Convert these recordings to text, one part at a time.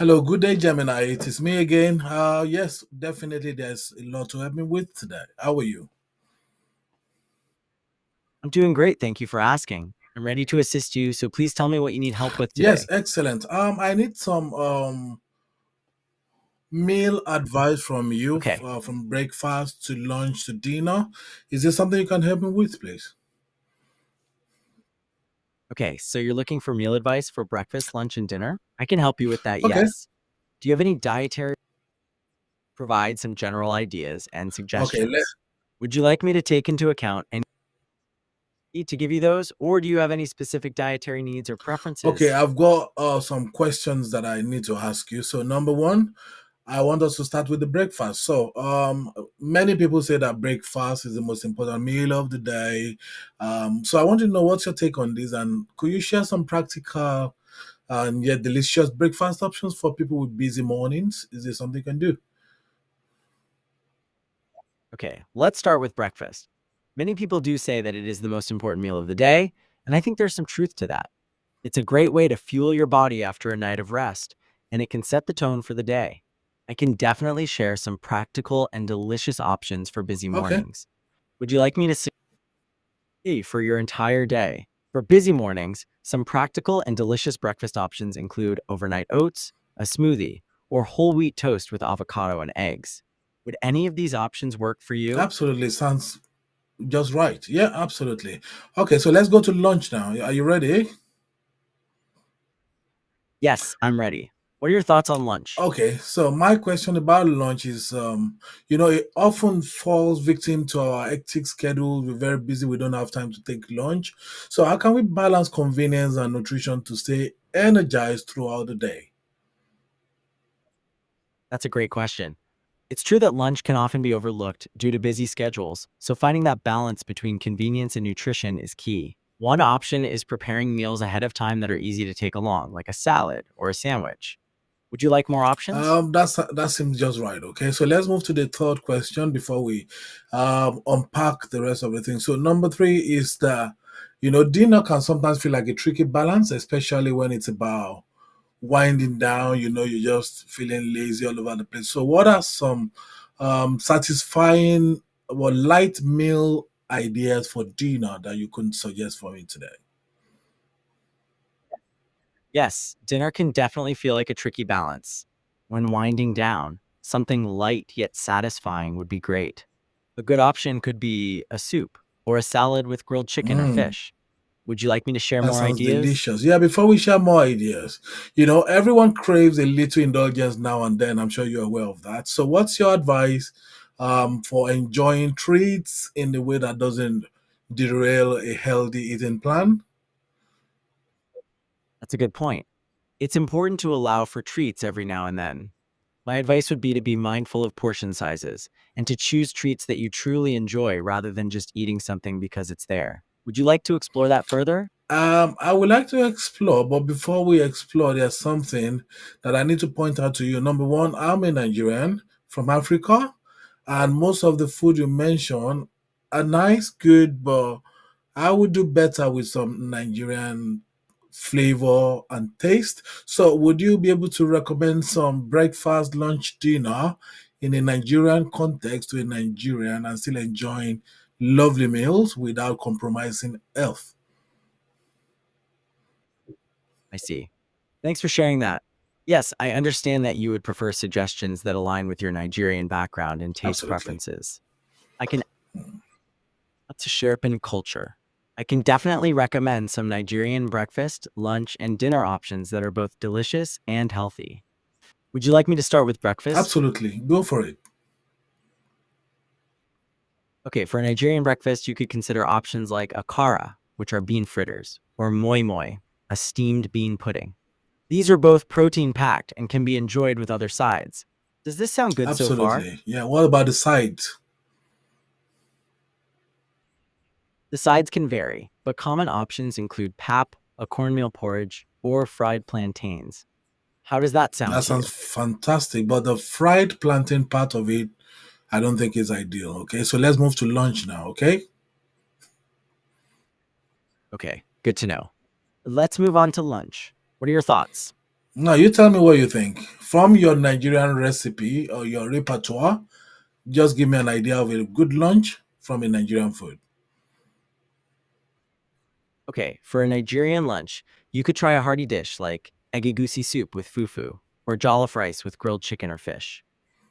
Hello, good day, Gemini. It is me again. Yes, definitely. There's a lot to help me with today. How are you? I'm doing great. Thank you for asking. I'm ready to assist you, so please tell me what you need help with Yes, today. excellent. I need some meal advice from you, Okay. from breakfast to lunch to dinner. Is there something you can help me with, please? Okay. So you're looking for meal advice for breakfast, lunch, and dinner? I can help you with that. Okay, Yes. Do you have any dietary? Provide some general ideas and okay, suggestions. Would you like me to take into account any need to give you those, or do you have any specific dietary needs or okay. preferences? I've got some questions that I need to ask you. So, number one, I want us to start with the breakfast. So, many people say that breakfast is the most important meal of the day. So, I want to know what's your take on this, and could you share some practical and yet delicious breakfast options for people with busy mornings? Is there something you can do? Okay, let's start with breakfast. Many people do say that it is the most important meal of the day, and I think there's some truth to that. It's a great way to fuel your body after a night of rest, and it can set the tone for the day. I can definitely share some practical and delicious options for busy Okay, mornings. Would you like me to see for your entire day? For busy mornings, some practical and delicious breakfast options include overnight oats, a smoothie, or whole wheat toast with avocado and eggs. Would any of these options work for you? absolutely. Sounds just right. Yeah, absolutely. Okay, so let's go to lunch now. Are you ready? Yes, I'm ready. What are your thoughts on lunch? Okay, so my question about lunch is, it often falls victim to our hectic schedule. We're very busy. We don't have time to take lunch. So how can we balance convenience and nutrition to stay energized throughout the day? That's a great question. It's true that lunch can often be overlooked due to busy schedules, so finding that balance between convenience and nutrition is key. One option is preparing meals ahead of time that are easy to take along, like a salad or a sandwich. Would you like more options? That seems just right. Okay, so let's move to the third question before we unpack the rest of the thing. So number three is that dinner can sometimes feel like a tricky balance, especially when it's about winding down. You're just feeling lazy all over the place. So what are some satisfying or light meal ideas for dinner that you could suggest for me today? Yes, dinner can definitely feel like a tricky balance. When winding down, something light yet satisfying would be great. A good option could be a soup or a salad with grilled chicken or Mm. fish. Would you like me to share That more sounds ideas? delicious. Yeah, before we share more ideas, everyone craves a little indulgence now and then. I'm sure you're aware of that. So, what's your advice for enjoying treats in the way that doesn't derail a healthy eating plan? That's a good point. It's important to allow for treats every now and then. My advice would be to be mindful of portion sizes and to choose treats that you truly enjoy rather than just eating something because it's there. Would you like to explore that further? I would like to explore, but before we explore, there's something that I need to point out to you. Number one, I'm a Nigerian from Africa, and most of the food you mentioned are nice, good, but I would do better with some Nigerian flavor and taste. So, would you be able to recommend some breakfast, lunch, dinner in a Nigerian context to a Nigerian and still enjoying lovely meals without compromising health? I see. Thanks for sharing that. Yes, I understand that you would prefer suggestions that align with your Nigerian background and taste Absolutely. preferences. I can add to Sherpan culture. I can definitely recommend some Nigerian breakfast, lunch, and dinner options that are both delicious and healthy. Would you like me to start with breakfast? Absolutely. Go for it. Okay, for a Nigerian breakfast, you could consider options like akara, which are bean fritters, or moi moi, a steamed bean pudding. These are both protein packed and can be enjoyed with other sides. Does this sound good so far? Absolutely. Yeah. What about the sides? The sides can vary, but common options include pap, a cornmeal porridge, or fried plantains. How does that sound That to you? sounds fantastic. But the fried plantain part of it, I don't think is ideal. Okay. So let's move to lunch now. Okay. Okay, good to know. Let's move on to lunch. What are your thoughts? Now, you tell me what you think. From your Nigerian recipe or your repertoire, just give me an idea of a good lunch from a Nigerian food. Okay, for a Nigerian lunch, you could try a hearty dish like egusi soup with fufu or jollof rice with grilled chicken or fish.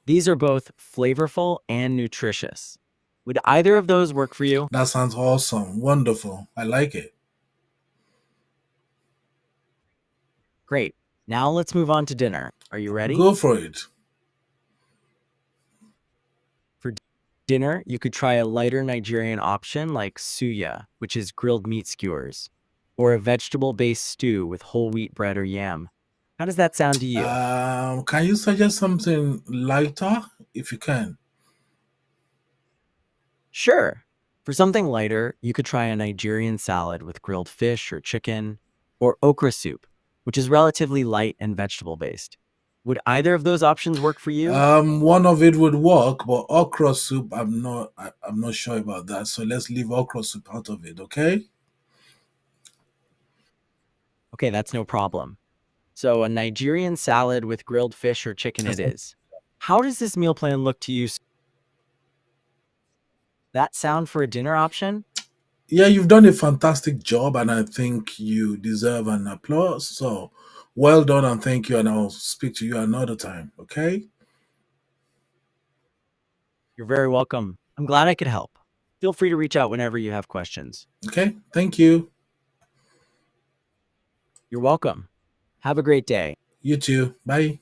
These are both flavorful and nutritious. Would either of those work for you? That sounds awesome. Wonderful. I like it. Great. Now let's move on to dinner. Are you ready? Go for it. For dinner, you could try a lighter Nigerian option like suya, which is grilled meat skewers, or a vegetable-based stew with whole wheat bread or yam. How does that sound to you? Can you suggest something lighter if you can? Sure. For something lighter, you could try a Nigerian salad with grilled fish or chicken, or okra soup, which is relatively light and vegetable-based. Would either of those options work for you? One of it would work, but okra soup, I'm not sure about that. So let's leave okra soup out of it, okay? Okay, that's no problem. So a Nigerian salad with grilled fish or chicken it That's- is. How does this meal plan look to you? That sound for a dinner option? Yeah, you've done a fantastic job, and I think you deserve an applause. So well done, and thank you. And I'll speak to you another time, okay? You're very welcome. I'm glad I could help. Feel free to reach out whenever you have questions. Okay, thank you. You're welcome. Have a great day. You too. Bye.